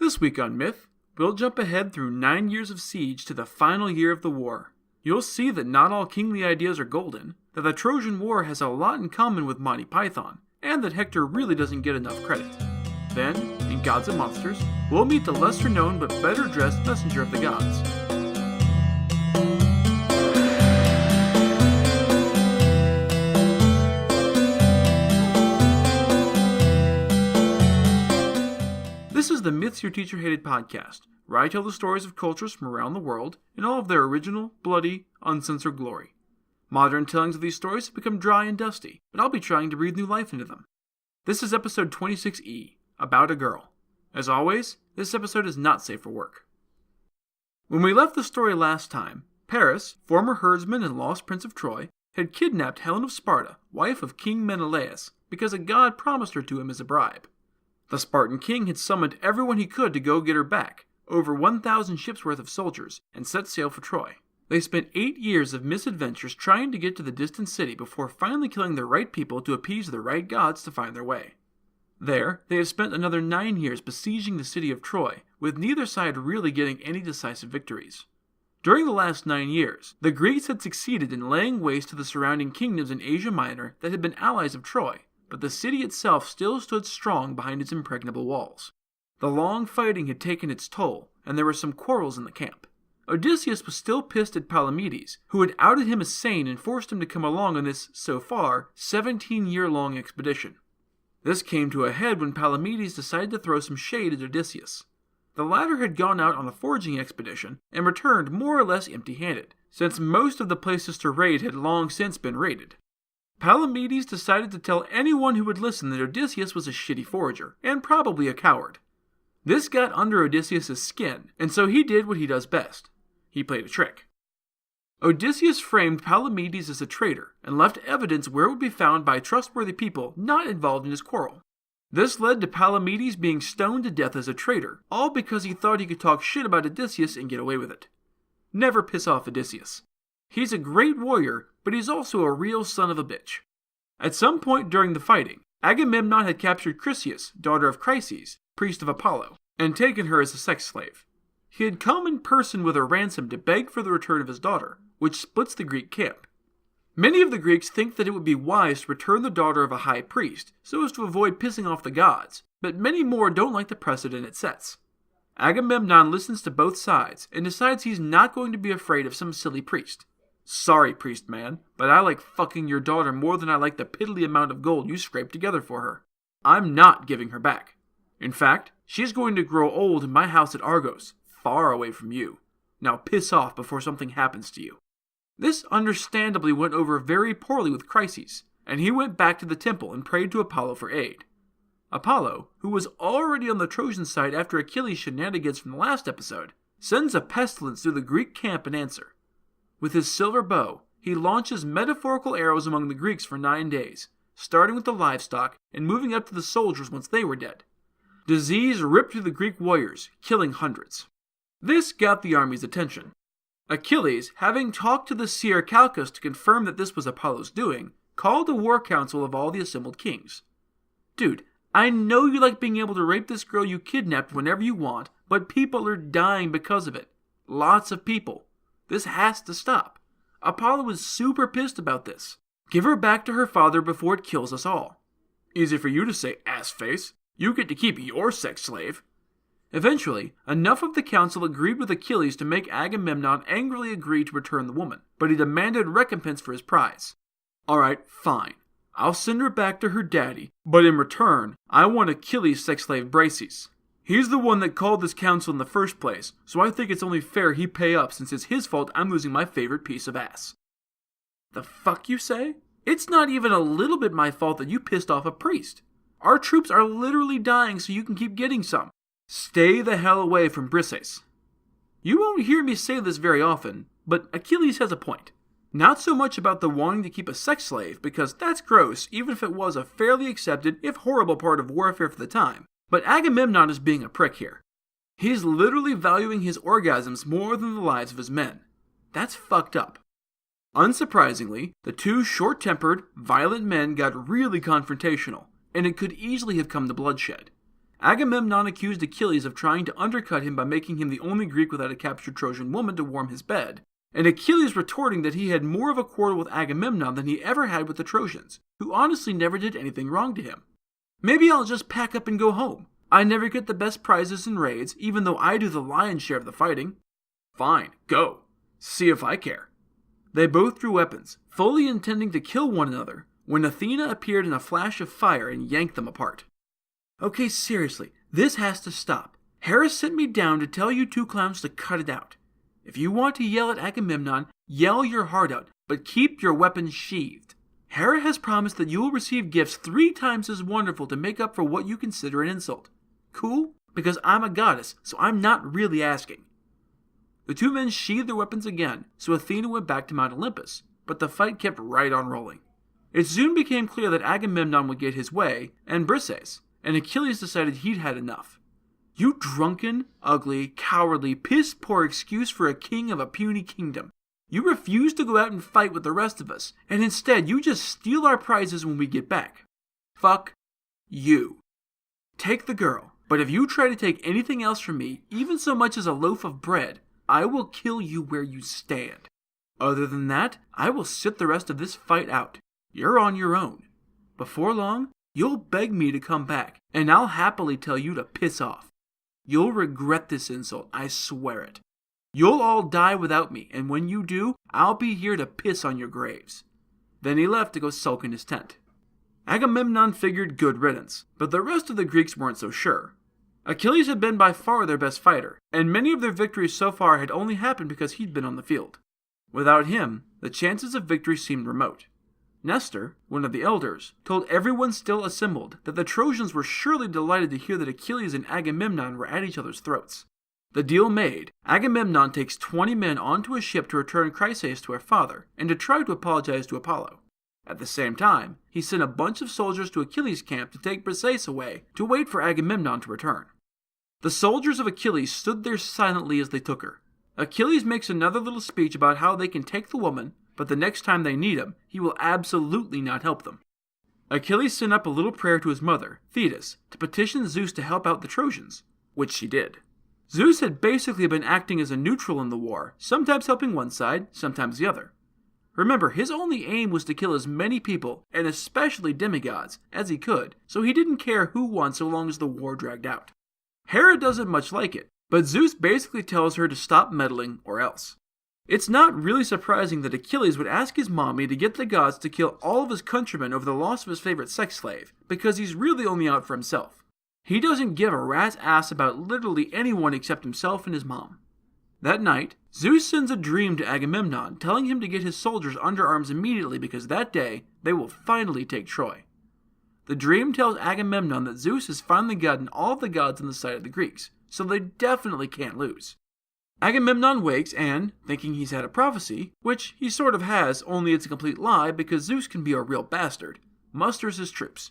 This week on Myth, we'll jump ahead through 9 years of siege to the final year of the war. You'll see that not all kingly ideas are golden, that the Trojan War has a lot in common with Monty Python, and that Hector really doesn't get enough credit. Then, in Gods and Monsters, we'll meet the lesser known but better dressed messenger of the gods. This is the Myths Your Teacher Hated podcast, where I tell the stories of cultures from around the world in all of their original, bloody, uncensored glory. Modern tellings of these stories have become dry and dusty, but I'll be trying to breathe new life into them. This is episode 26E, About a Girl. As always, this episode is not safe for work. When we left the story last time, Paris, former herdsman and lost prince of Troy, had kidnapped Helen of Sparta, wife of King Menelaus, because a god promised her to him as a bribe. The Spartan king had summoned everyone he could to go get her back, over 1,000 ships worth of soldiers, and set sail for Troy. They spent 8 years of misadventures trying to get to the distant city before finally killing the right people to appease the right gods to find their way. There, they have spent another 9 years besieging the city of Troy, with neither side really getting any decisive victories. During the last 9 years, the Greeks had succeeded in laying waste to the surrounding kingdoms in Asia Minor that had been allies of Troy, but the city itself still stood strong behind its impregnable walls. The long fighting had taken its toll, and there were some quarrels in the camp. Odysseus was still pissed at Palamedes, who had outed him as sane and forced him to come along on this, so far, 17-year-long expedition. This came to a head when Palamedes decided to throw some shade at Odysseus. The latter had gone out on a foraging expedition and returned more or less empty-handed, since most of the places to raid had long since been raided. Palamedes decided to tell anyone who would listen that Odysseus was a shitty forager, and probably a coward. This got under Odysseus' skin, and so he did what he does best. He played a trick. Odysseus framed Palamedes as a traitor, and left evidence where it would be found by trustworthy people not involved in his quarrel. This led to Palamedes being stoned to death as a traitor, all because he thought he could talk shit about Odysseus and get away with it. Never piss off Odysseus. He's a great warrior, but he's also a real son of a bitch. At some point during the fighting, Agamemnon had captured Chryseis, daughter of Chryses, priest of Apollo, and taken her as a sex slave. He had come in person with a ransom to beg for the return of his daughter, which splits the Greek camp. Many of the Greeks think that it would be wise to return the daughter of a high priest, so as to avoid pissing off the gods, but many more don't like the precedent it sets. Agamemnon listens to both sides, and decides he's not going to be afraid of some silly priest. Sorry, priest man, but I like fucking your daughter more than I like the piddly amount of gold you scraped together for her. I'm not giving her back. In fact, she's going to grow old in my house at Argos, far away from you. Now piss off before something happens to you. This understandably went over very poorly with Chryses, and he went back to the temple and prayed to Apollo for aid. Apollo, who was already on the Trojan side after Achilles' shenanigans from the last episode, sends a pestilence through the Greek camp in answer. With his silver bow, he launches metaphorical arrows among the Greeks for 9 days, starting with the livestock and moving up to the soldiers once they were dead. Disease ripped through the Greek warriors, killing hundreds. This got the army's attention. Achilles, having talked to the seer Calchas to confirm that this was Apollo's doing, called a war council of all the assembled kings. Dude, I know you like being able to rape this girl you kidnapped whenever you want, but people are dying because of it. Lots of people. This has to stop. Apollo is super pissed about this. Give her back to her father before it kills us all. Easy for you to say, ass-face. You get to keep your sex slave. Eventually, enough of the council agreed with Achilles to make Agamemnon angrily agree to return the woman, but he demanded recompense for his prize. Alright, fine. I'll send her back to her daddy, but in return, I want Achilles' sex slave Briseis. He's the one that called this council in the first place, so I think it's only fair he pay up since it's his fault I'm losing my favorite piece of ass. The fuck you say? It's not even a little bit my fault that you pissed off a priest. Our troops are literally dying so you can keep getting some. Stay the hell away from Briseis. You won't hear me say this very often, but Achilles has a point. Not so much about the wanting to keep a sex slave, because that's gross even if it was a fairly accepted, if horrible part of warfare for the time. But Agamemnon is being a prick here. He's literally valuing his orgasms more than the lives of his men. That's fucked up. Unsurprisingly, the two short-tempered, violent men got really confrontational, and it could easily have come to bloodshed. Agamemnon accused Achilles of trying to undercut him by making him the only Greek without a captured Trojan woman to warm his bed, and Achilles retorting that he had more of a quarrel with Agamemnon than he ever had with the Trojans, who honestly never did anything wrong to him. Maybe I'll just pack up and go home. I never get the best prizes in raids, even though I do the lion's share of the fighting. Fine, go. See if I care. They both drew weapons, fully intending to kill one another, when Athena appeared in a flash of fire and yanked them apart. Okay, seriously, this has to stop. Hera sent me down to tell you two clowns to cut it out. If you want to yell at Agamemnon, yell your heart out, but keep your weapons sheathed. Hera has promised that you will receive gifts 3 times as wonderful to make up for what you consider an insult. Cool? Because I'm a goddess, so I'm not really asking. The two men sheathed their weapons again, so Athena went back to Mount Olympus, but the fight kept right on rolling. It soon became clear that Agamemnon would get his way, and Briseis, and Achilles decided he'd had enough. You drunken, ugly, cowardly, piss-poor excuse for a king of a puny kingdom. You refuse to go out and fight with the rest of us, and instead you just steal our prizes when we get back. Fuck you. Take the girl, but if you try to take anything else from me, even so much as a loaf of bread, I will kill you where you stand. Other than that, I will sit the rest of this fight out. You're on your own. Before long, you'll beg me to come back, and I'll happily tell you to piss off. You'll regret this insult, I swear it. You'll all die without me, and when you do, I'll be here to piss on your graves. Then he left to go sulk in his tent. Agamemnon figured good riddance, but the rest of the Greeks weren't so sure. Achilles had been by far their best fighter, and many of their victories so far had only happened because he'd been on the field. Without him, the chances of victory seemed remote. Nestor, one of the elders, told everyone still assembled that the Trojans were surely delighted to hear that Achilles and Agamemnon were at each other's throats. The deal made, Agamemnon takes 20 men onto a ship to return Chryseis to her father, and to try to apologize to Apollo. At the same time, he sent a bunch of soldiers to Achilles' camp to take Briseis away to wait for Agamemnon to return. The soldiers of Achilles stood there silently as they took her. Achilles makes another little speech about how they can take the woman, but the next time they need him, he will absolutely not help them. Achilles sent up a little prayer to his mother, Thetis, to petition Zeus to help out the Trojans, which she did. Zeus had basically been acting as a neutral in the war, sometimes helping one side, sometimes the other. Remember, his only aim was to kill as many people, and especially demigods, as he could, so he didn't care who won so long as the war dragged out. Hera doesn't much like it, but Zeus basically tells her to stop meddling or else. It's not really surprising that Achilles would ask his mommy to get the gods to kill all of his countrymen over the loss of his favorite sex slave, because he's really only out for himself. He doesn't give a rat's ass about literally anyone except himself and his mom. That night, Zeus sends a dream to Agamemnon telling him to get his soldiers under arms immediately because that day they will finally take Troy. The dream tells Agamemnon that Zeus has finally gotten all of the gods on the side of the Greeks, so they definitely can't lose. Agamemnon wakes and, thinking he's had a prophecy, which he sort of has, only it's a complete lie because Zeus can be a real bastard, musters his troops.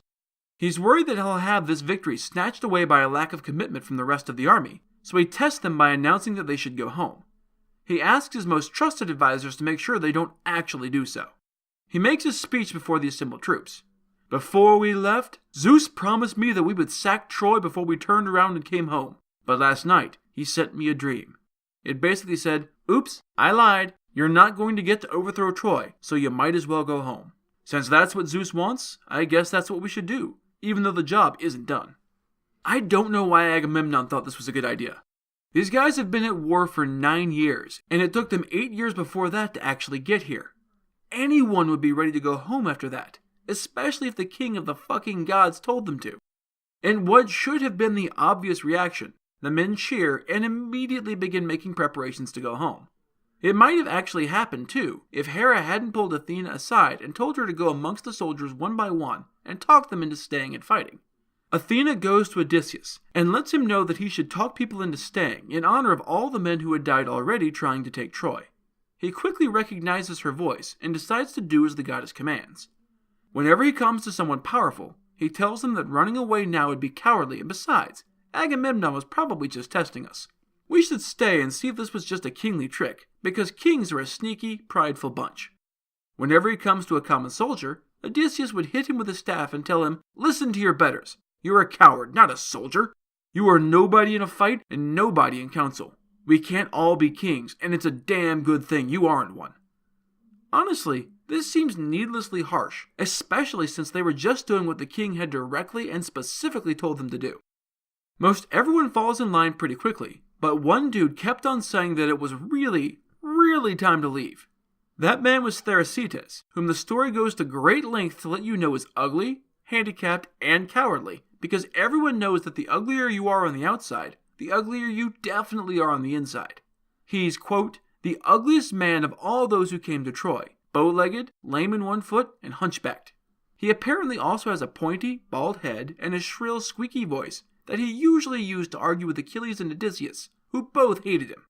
He's worried that he'll have this victory snatched away by a lack of commitment from the rest of the army, so he tests them by announcing that they should go home. He asks his most trusted advisors to make sure they don't actually do so. He makes his speech before the assembled troops. Before we left, Zeus promised me that we would sack Troy before we turned around and came home, but last night he sent me a dream. It basically said, "Oops, I lied. You're not going to get to overthrow Troy, so you might as well go home. Since that's what Zeus wants, I guess that's what we should do, even though the job isn't done." I don't know why Agamemnon thought this was a good idea. These guys have been at war for 9 years, and it took them 8 years before that to actually get here. Anyone would be ready to go home after that, especially if the king of the fucking gods told them to. And what should have been the obvious reaction, the men cheer and immediately begin making preparations to go home. It might have actually happened, too, if Hera hadn't pulled Athena aside and told her to go amongst the soldiers one by one and talk them into staying and fighting. Athena goes to Odysseus and lets him know that he should talk people into staying in honor of all the men who had died already trying to take Troy. He quickly recognizes her voice and decides to do as the goddess commands. Whenever he comes to someone powerful, he tells them that running away now would be cowardly, and besides, Agamemnon was probably just testing us. We should stay and see if this was just a kingly trick, because kings are a sneaky, prideful bunch. Whenever he comes to a common soldier, Odysseus would hit him with his staff and tell him, "Listen to your betters. You're a coward, not a soldier. You are nobody in a fight and nobody in council. We can't all be kings, and it's a damn good thing you aren't one. Honestly, this seems needlessly harsh, especially since they were just doing what the king had directly and specifically told them to do. Most everyone falls in line pretty quickly, but one dude kept on saying that it was really time to leave. That man was Thersites, whom the story goes to great length to let you know is ugly, handicapped, and cowardly, because everyone knows that the uglier you are on the outside, the uglier you definitely are on the inside. He's, quote, the ugliest man of all those who came to Troy, bow-legged, lame in one foot, and hunchbacked. He apparently also has a pointy, bald head and a shrill, squeaky voice that he usually used to argue with Achilles and Odysseus, who both hated him.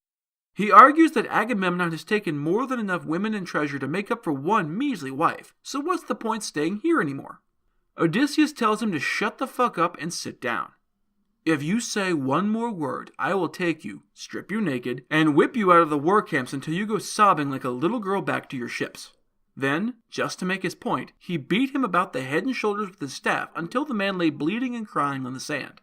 He argues that Agamemnon has taken more than enough women and treasure to make up for one measly wife, so what's the point staying here anymore? Odysseus tells him to shut the fuck up and sit down. If you say one more word, I will take you, strip you naked, and whip you out of the war camps until you go sobbing like a little girl back to your ships. Then, just to make his point, he beat him about the head and shoulders with his staff until the man lay bleeding and crying on the sand.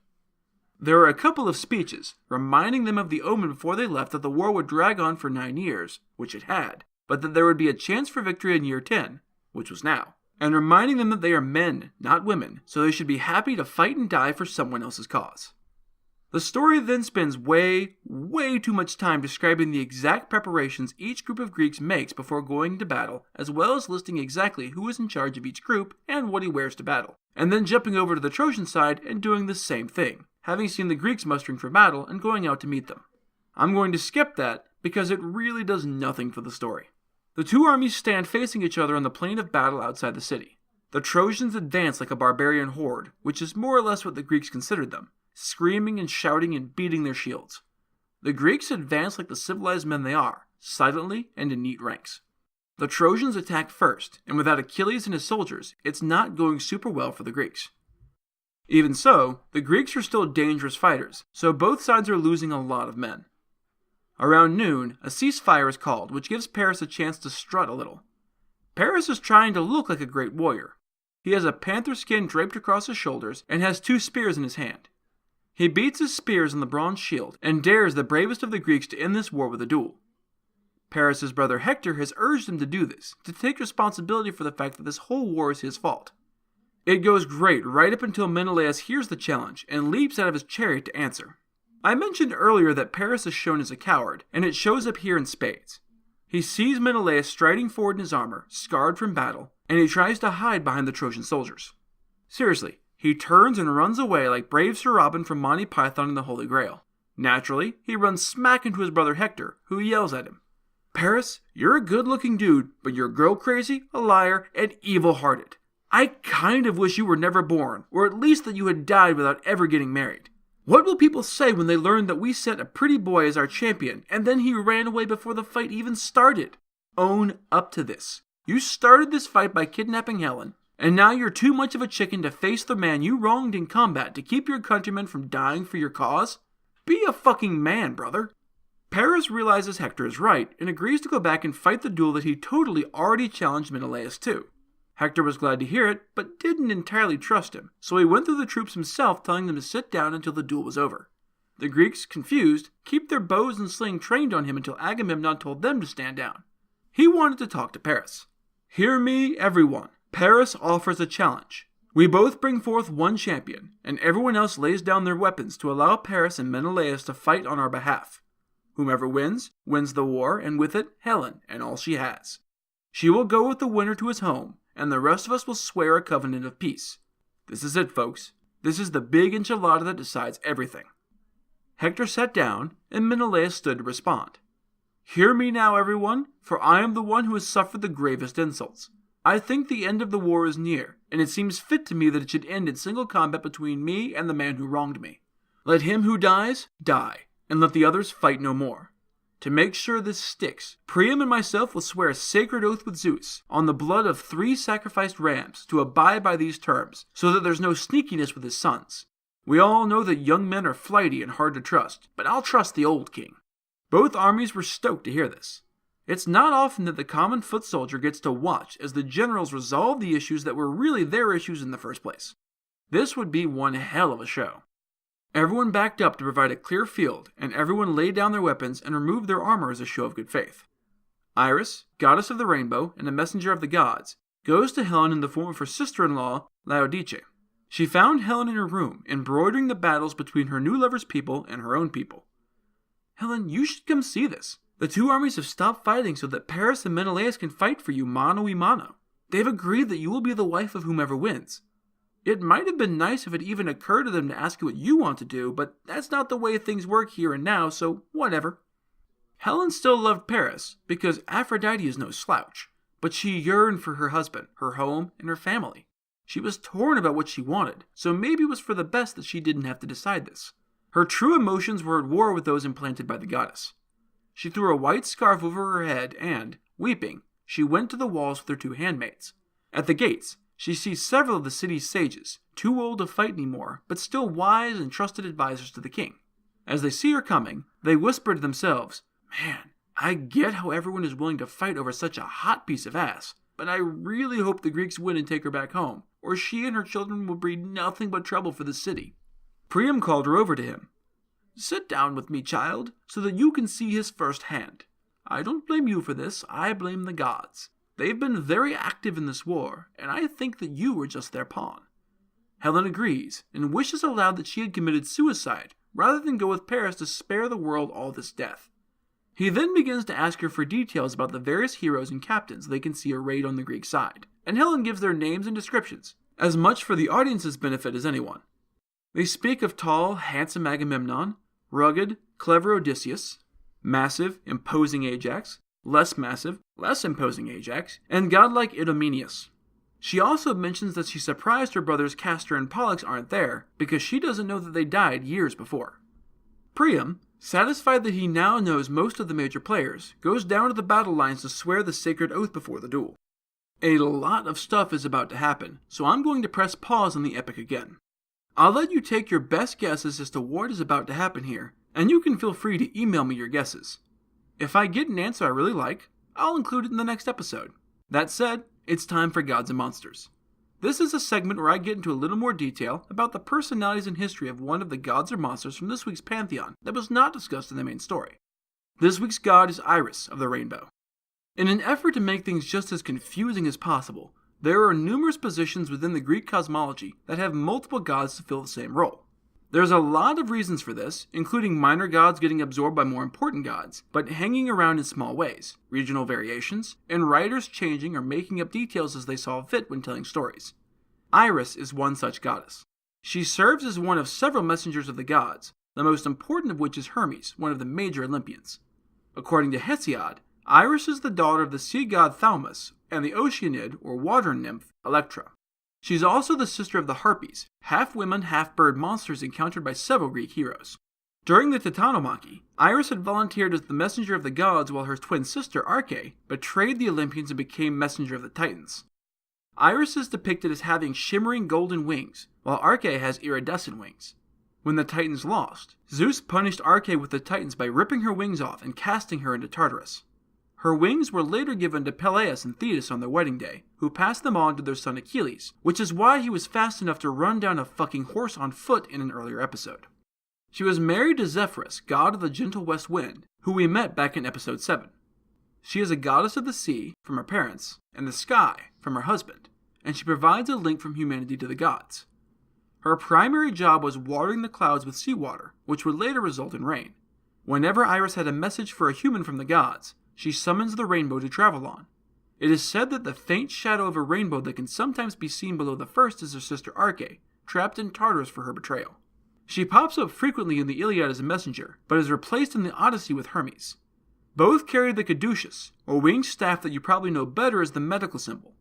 There are a couple of speeches, reminding them of the omen before they left that the war would drag on for 9 years, which it had, but that there would be a chance for victory in year 10, which was now, and reminding them that they are men, not women, so they should be happy to fight and die for someone else's cause. The story then spends way too much time describing the exact preparations each group of Greeks makes before going into battle, as well as listing exactly who is in charge of each group and what he wears to battle, and then jumping over to the Trojan side and doing the same thing, having seen the Greeks mustering for battle and going out to meet them. I'm going to skip that because it really does nothing for the story. The two armies stand facing each other on the plain of battle outside the city. The Trojans advance like a barbarian horde, which is more or less what the Greeks considered them, screaming and shouting and beating their shields. The Greeks advance like the civilized men they are, silently and in neat ranks. The Trojans attack first, and without Achilles and his soldiers, it's not going super well for the Greeks. Even so, the Greeks are still dangerous fighters, so both sides are losing a lot of men. Around noon, a ceasefire is called, which gives Paris a chance to strut a little. Paris is trying to look like a great warrior. He has a panther skin draped across his shoulders and has 2 spears in his hand. He beats his spears on the bronze shield and dares the bravest of the Greeks to end this war with a duel. Paris's brother Hector has urged him to do this, to take responsibility for the fact that this whole war is his fault. It goes great right up until Menelaus hears the challenge and leaps out of his chariot to answer. I mentioned earlier that Paris is shown as a coward, and it shows up here in spades. He sees Menelaus striding forward in his armor, scarred from battle, and he tries to hide behind the Trojan soldiers. Seriously, he turns and runs away like brave Sir Robin from Monty Python and the Holy Grail. Naturally, he runs smack into his brother Hector, who yells at him, Paris, you're a good-looking dude, but you're girl-crazy, a liar, and evil-hearted. I kind of wish you were never born, or at least that you had died without ever getting married. What will people say when they learn that we sent a pretty boy as our champion, and then he ran away before the fight even started? Own up to this. You started this fight by kidnapping Helen, and now you're too much of a chicken to face the man you wronged in combat to keep your countrymen from dying for your cause? Be a fucking man, brother. Paris realizes Hector is right, and agrees to go back and fight the duel that he totally already challenged Menelaus to. Hector was glad to hear it, but didn't entirely trust him, so he went through the troops himself, telling them to sit down until the duel was over. The Greeks, confused, keep their bows and sling trained on him until Agamemnon told them to stand down. He wanted to talk to Paris. Hear me, everyone. Paris offers a challenge. We both bring forth one champion, and everyone else lays down their weapons to allow Paris and Menelaus to fight on our behalf. Whomever wins, wins the war, and with it, Helen, and all she has. She will go with the winner to his home, and the rest of us will swear a covenant of peace. This is it, folks. This is the big enchilada that decides everything. Hector sat down, and Menelaus stood to respond. Hear me now, everyone, for I am the one who has suffered the gravest insults. I think the end of the war is near, and it seems fit to me that it should end in single combat between me and the man who wronged me. Let him who dies, die, and let the others fight no more. To make sure this sticks, Priam and myself will swear a sacred oath with Zeus, on the blood of 3 sacrificed rams, to abide by these terms, so that there's no sneakiness with his sons. We all know that young men are flighty and hard to trust, but I'll trust the old king. Both armies were stoked to hear this. It's not often that the common foot soldier gets to watch as the generals resolve the issues that were really their issues in the first place. This would be one hell of a show. Everyone backed up to provide a clear field, and everyone laid down their weapons and removed their armor as a show of good faith. Iris, goddess of the rainbow and a messenger of the gods, goes to Helen in the form of her sister-in-law, Laodice. She found Helen in her room, embroidering the battles between her new lover's people and her own people. Helen, you should come see this. The two armies have stopped fighting so that Paris and Menelaus can fight for you mano a mano. They've agreed that you will be the wife of whomever wins. It might have been nice if it even occurred to them to ask you what you want to do, but that's not the way things work here and now, so whatever. Helen still loved Paris, because Aphrodite is no slouch, but she yearned for her husband, her home, and her family. She was torn about what she wanted, so maybe it was for the best that she didn't have to decide this. Her true emotions were at war with those implanted by the goddess. She threw a white scarf over her head and, weeping, she went to the walls with her two handmaids. At the gates, she sees several of the city's sages, too old to fight anymore, but still wise and trusted advisors to the king. As they see her coming, they whisper to themselves, "Man, I get how everyone is willing to fight over such a hot piece of ass, but I really hope the Greeks win and take her back home, or she and her children will breed nothing but trouble for the city." Priam called her over to him. "Sit down with me, child, so that you can see his firsthand. I don't blame you for this, I blame the gods. They've been very active in this war, and I think that you were just their pawn." Helen agrees, and wishes aloud that she had committed suicide, rather than go with Paris to spare the world all this death. He then begins to ask her for details about the various heroes and captains they can see arrayed on the Greek side, and Helen gives their names and descriptions, as much for the audience's benefit as anyone. They speak of tall, handsome Agamemnon, rugged, clever Odysseus, massive, imposing Ajax, less massive, less imposing Ajax, and godlike Idomeneus. She also mentions that she's surprised her brothers Castor and Pollux aren't there, because she doesn't know that they died years before. Priam, satisfied that he now knows most of the major players, goes down to the battle lines to swear the sacred oath before the duel. A lot of stuff is about to happen, so I'm going to press pause on the epic again. I'll let you take your best guesses as to what is about to happen here, and you can feel free to email me your guesses. If I get an answer I really like, I'll include it in the next episode. That said, it's time for Gods and Monsters. This is a segment where I get into a little more detail about the personalities and history of one of the gods or monsters from this week's pantheon that was not discussed in the main story. This week's god is Iris of the Rainbow. In an effort to make things just as confusing as possible, there are numerous positions within the Greek cosmology that have multiple gods to fill the same role. There's a lot of reasons for this, including minor gods getting absorbed by more important gods, but hanging around in small ways, regional variations, and writers changing or making up details as they saw fit when telling stories. Iris is one such goddess. She serves as one of several messengers of the gods, the most important of which is Hermes, one of the major Olympians. According to Hesiod, Iris is the daughter of the sea god Thaumas and the Oceanid or water nymph Electra. She's also the sister of the Harpies, half-women, half-bird monsters encountered by several Greek heroes. During the Titanomachy, Iris had volunteered as the messenger of the gods while her twin sister Arche betrayed the Olympians and became messenger of the Titans. Iris is depicted as having shimmering golden wings, while Arche has iridescent wings. When the Titans lost, Zeus punished Arche with the Titans by ripping her wings off and casting her into Tartarus. Her wings were later given to Peleus and Thetis on their wedding day, who passed them on to their son Achilles, which is why he was fast enough to run down a fucking horse on foot in an earlier episode. She was married to Zephyrus, god of the gentle west wind, who we met back in episode 7. She is a goddess of the sea, from her parents, and the sky, from her husband, and she provides a link from humanity to the gods. Her primary job was watering the clouds with seawater, which would later result in rain. Whenever Iris had a message for a human from the gods, she summons the rainbow to travel on. It is said that the faint shadow of a rainbow that can sometimes be seen below the first is her sister Arche, trapped in Tartarus for her betrayal. She pops up frequently in the Iliad as a messenger, but is replaced in the Odyssey with Hermes. Both carry the caduceus, or winged staff that you probably know better as the medical symbol.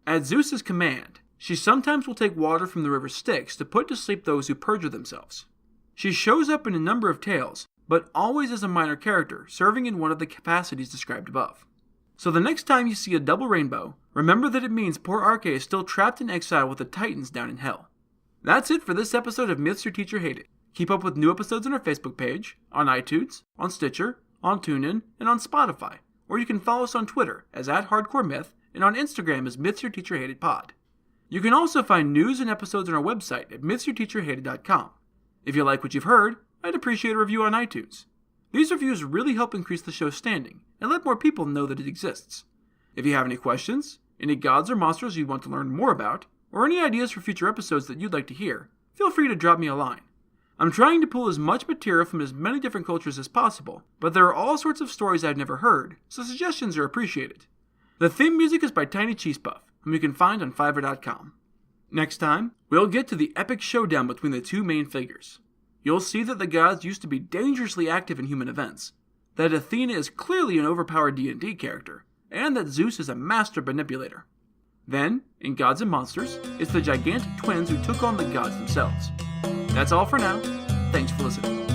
At Zeus's command, she sometimes will take water from the river Styx to put to sleep those who perjure themselves. She shows up in a number of tales, but always as a minor character, serving in one of the capacities described above. So the next time you see a double rainbow, remember that it means poor Arche is still trapped in exile with the Titans down in hell. That's it for this episode of Myths Your Teacher Hated. Keep up with new episodes on our Facebook page, on iTunes, on Stitcher, on TuneIn, and on Spotify, or you can follow us on Twitter as @HardcoreMyth and on Instagram as Myths Your Teacher Hated Pod. You can also find news and episodes on our website at mythsyourteacherhated.com. If you like what you've heard, I'd appreciate a review on iTunes. These reviews really help increase the show's standing and let more people know that it exists. If you have any questions, any gods or monsters you'd want to learn more about, or any ideas for future episodes that you'd like to hear, feel free to drop me a line. I'm trying to pull as much material from as many different cultures as possible, but there are all sorts of stories I've never heard, so suggestions are appreciated. The theme music is by Tiny Cheese Puff, whom you can find on Fiverr.com. Next time, we'll get to the epic showdown between the two main figures. You'll see that the gods used to be dangerously active in human events, that Athena is clearly an overpowered D&D character, and that Zeus is a master manipulator. Then, in Gods and Monsters, it's the gigantic twins who took on the gods themselves. That's all for now. Thanks for listening.